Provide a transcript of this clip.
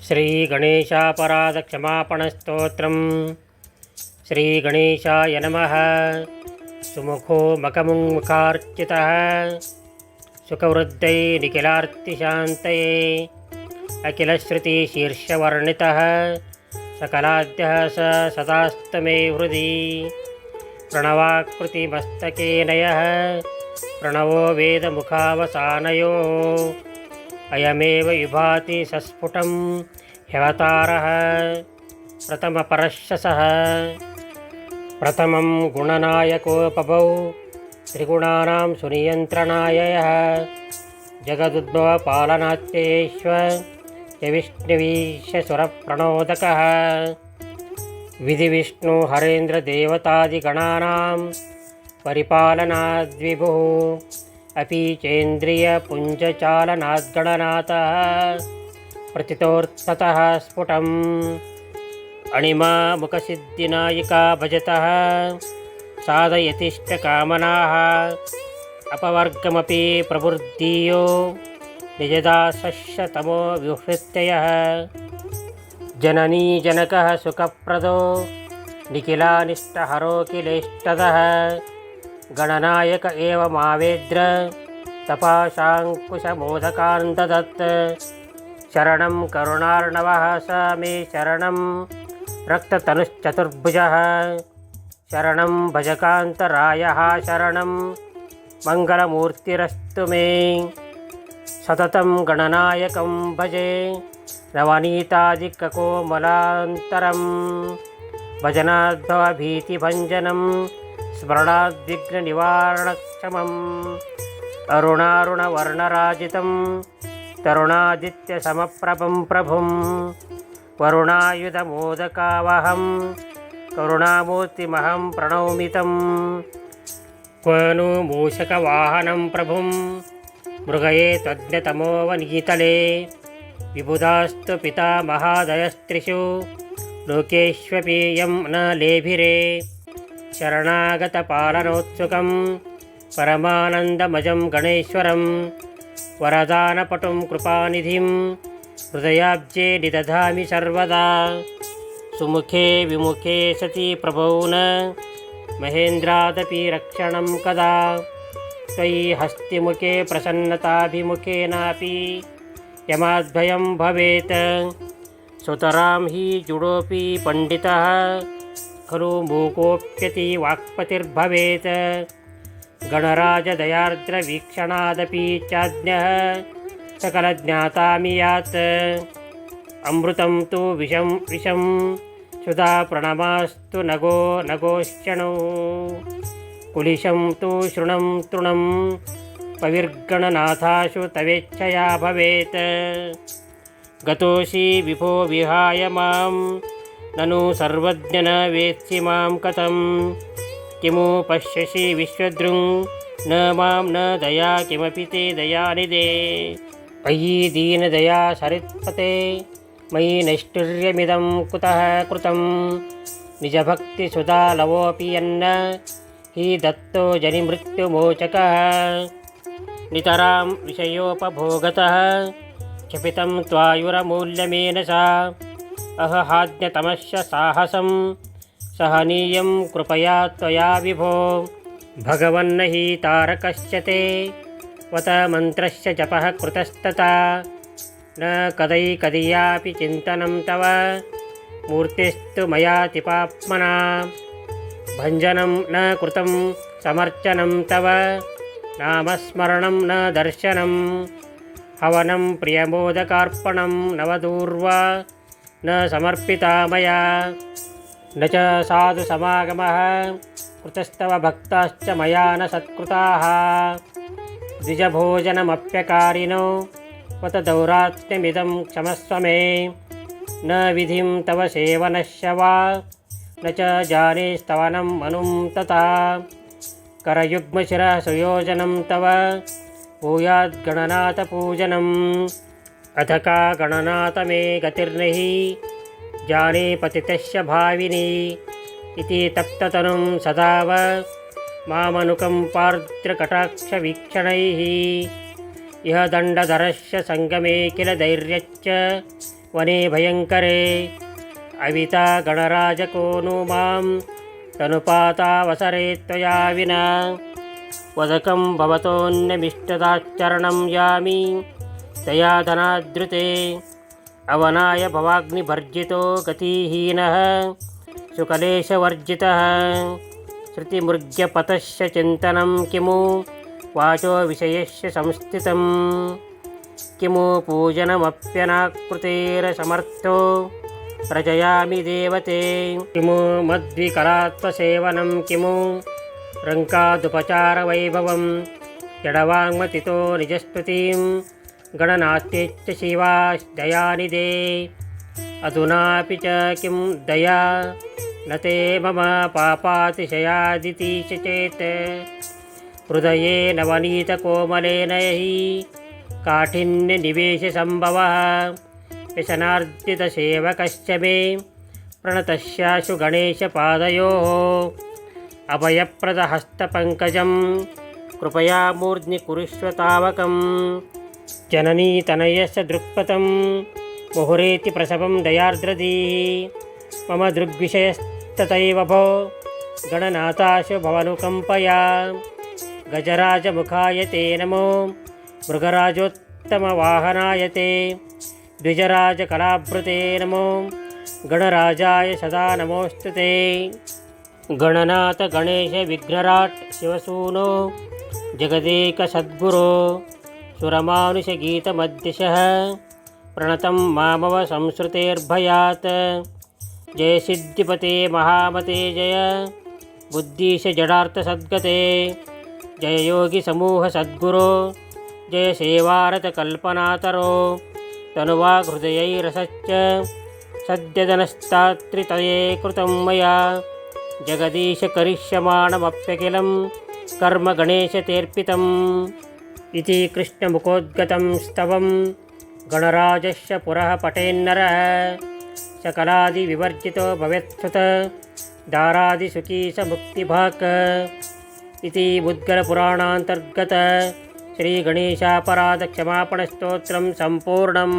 श्रीगणेशापराधक्षमापणस्तोत्रम् श्रीगणेशाय नमः। सुमुखो मखमुखार्चितः सुखवृद्धये निखिलार्तिशान्तये अखिलश्रुतिशीर्षवर्णितः सकलाद्यः स सदास्तमे हृदि प्रणवाकृतिमस्तके नयः प्रणवो वेदमुखावसानयोः अयमेव विभाति सस्फुटं ह्यवतारः प्रथमपरश्शसः प्रथमं गुणनायकोपभौ त्रिगुणानां सुनियन्त्रणाय यः जगदुद्भवपालनात्येष्वविष्णुवीशसुरप्रणोदकः विधिविष्णुहरेन्द्रदेवतादिगणानां परिपालनाद्विभुः अपि चेन्द्रियपुञ्जचालनाद्गणनाथः प्रतितोऽर्थतः स्फुटम् अणिमा मुखसिद्धिनायिका भजतः साधयतिष्ठकामनाः अपवर्गमपि प्रबुद्धीयो निजदासश्यतमो विहृत्ययः जननी जनकः सुखप्रदो निखिलानिष्टहरोऽखिलेष्टदः गणनायक एव मावेद्र तपाशाङ्कुशमोदकान् ददत् शरणं करुणार्णवः स मे शरणं रक्ततनुश्चतुर्भुजः शरणं भजकान्तरायः शरणं मङ्गलमूर्तिरस्तु मे सततं गणनायकं भजे नवनीतादिककोमलान्तरं भजनाद्भवभीतिभञ्जनं स्मरणाद्विघ्ननिवारणक्षमम् अरुणारुणवर्णराजितं तरुणादित्यसमप्रभं प्रभुं वरुणायुधमोदकावहं करुणामूर्तिमहं प्रणौमि तं क्व नु मूषकवाहनं प्रभुं मृगये त्वज्ञतमोवनीतले विबुधास्तु पितामहादयस्त्रिषु लोकेष्वपि यं न लेभिरे शरणागतपालनोत्सुकं परमानन्दमजं गणेश्वरं वरदानपटुं कृपानिधिं हृदयाब्जे निदधामि सर्वदा सुमुखे विमुखे सति प्रभो न महेन्द्रादपि रक्षणं कदा त्वयि हस्तिमुखे प्रसन्नताभिमुखेनापि यमाद्भयं भवेत् सुतरां हि जुडोऽपि पण्डितः खलु मूकोऽप्यति वाक्पतिर्भवेत् गणराजदयार्द्रवीक्षणादपि चाज्ञः सकलज्ञातामि यात् अमृतं तु विषं सुधा प्रणमास्तु नगो नगोश्चणो कुलिशं तु शृणं तृणं पविर्गणनाथाशु तवेच्छया भवेत् गतोऽसि विभो विहाय मां ननु सर्वज्ञ न वेत्सि मां कथं किमु पश्यसि विश्वदृङ् न मां न दया किमपि ते दयानिधे अयि दीनदया सरित्पते मयि नैष्ठुर्यमिदं कुतः कृतं निजभक्तिसुधालवोऽपि यन्न हि दत्तो जनिमृत्युमोचकः नितरां विषयोपभोगतः क्षपितं त्वायुरमूल्यमेनसा अहहाज्ञतमस्य साहसं सहनीयं कृपया त्वया विभो भगवन्न हि तारकस्य ते वत मन्त्रस्य जपः कृतस्तथा न कदैकदीयापि चिन्तनं तव मूर्तिस्तु मयातिपाप्मना भञ्जनं न कृतं समर्चनं तव नामस्मरणं न दर्शनं हवनं प्रियमोदकार्पणं नवदूर्वा न समर्पिता मया न च साधुसमागमः कृतस्तव भक्ताश्च मया न सत्कृताः द्विजभोजनमप्यकारिणो वत दौरात्म्यमिदं क्षमस्व मे न विधिं तव सेवनस्य वा न च जाने स्तवनं मनुं तथा करयुग्मशिरः सुयोजनं तव भूयाद्गणनाथपूजनम् अथ का गणनाथ मे गतिर्नहि जाने पतितस्य भाविनी इति तप्ततनुं सदाव मामनुकम्पार्द्रकटाक्षवीक्षणैः इह दण्डधरस्य सङ्गमे किल धैर्यच्च वने भयङ्करे अविता गणराजको नु मां तनुपातावसरे त्वया विना वदकं भवतोऽन्यमिष्टदाचरणं यामि तया धनादृते अवनाय भवाग्निभर्जितो गतिहीनः सुकलेशवर्जितः श्रुतिमृग्यपतश्च चिन्तनं किमु वाचो विषयस्य संस्थितं किमु पूजनमप्यनाकृतेरसमर्थो रचयामि देवते किमु मद्विकरात्मसेवनं किमु रङ्कादुपचारवैभवं जडवाङ्मतितो निजस्तुतिं गणनास्त्येच्च शिवा दयानिधे अधुनापि च किं दया न ते मम पापातिशयादिति चेत् हृदये नवनीतकोमलेन हि काठिन्यनिवेशसम्भवः व्यसनार्जितसेवकश्च मे प्रणतस्याशु गणेशपादयोः अभयप्रदहस्तपङ्कजं कृपया मूर्ध्नि कुरुष्व तावकं जननीतनयस्य दृक्पथं मुहुरेति प्रसवं दयार्द्रधीः मम दृग्विषयस्तथैव भो गणनाथाशु भवनुकम्पया गजराजमुखाय ते नमो मृगराजोत्तमवाहनाय ते द्विजराजकलाभृते नमो गणराजाय सदा नमोऽस्तु ते गणनाथ गणेश विघ्नराट् शिवसूनो जगदेकसद्गुरो सुरमानुषगीतमध्यशः प्रणतं मामव संश्रुतेर्भयात् जय सिद्धिपते महामते जय बुद्धीश जडार्थसद्गते जय योगी समूह सद्गुरो जय सेवारतकल्पनातरो तनुवाहृदयैरसच्च सद्यदनस्तात्रितये कृतं मया जगदीश करिष्यमाणमप्यखिलं कर्म गणेशतेऽर्पितम् इति कृष्णमुखोद्गतं स्तवं गणराजस्य पुरः पठेन्नरः सकलादिविवर्जितो भवेत्सुत दारादिसुखी स मुक्तिभाक् इति मुद्गलपुराणान्तर्गत श्रीगणेशापराधक्षमापणस्तोत्रं सम्पूर्णम्।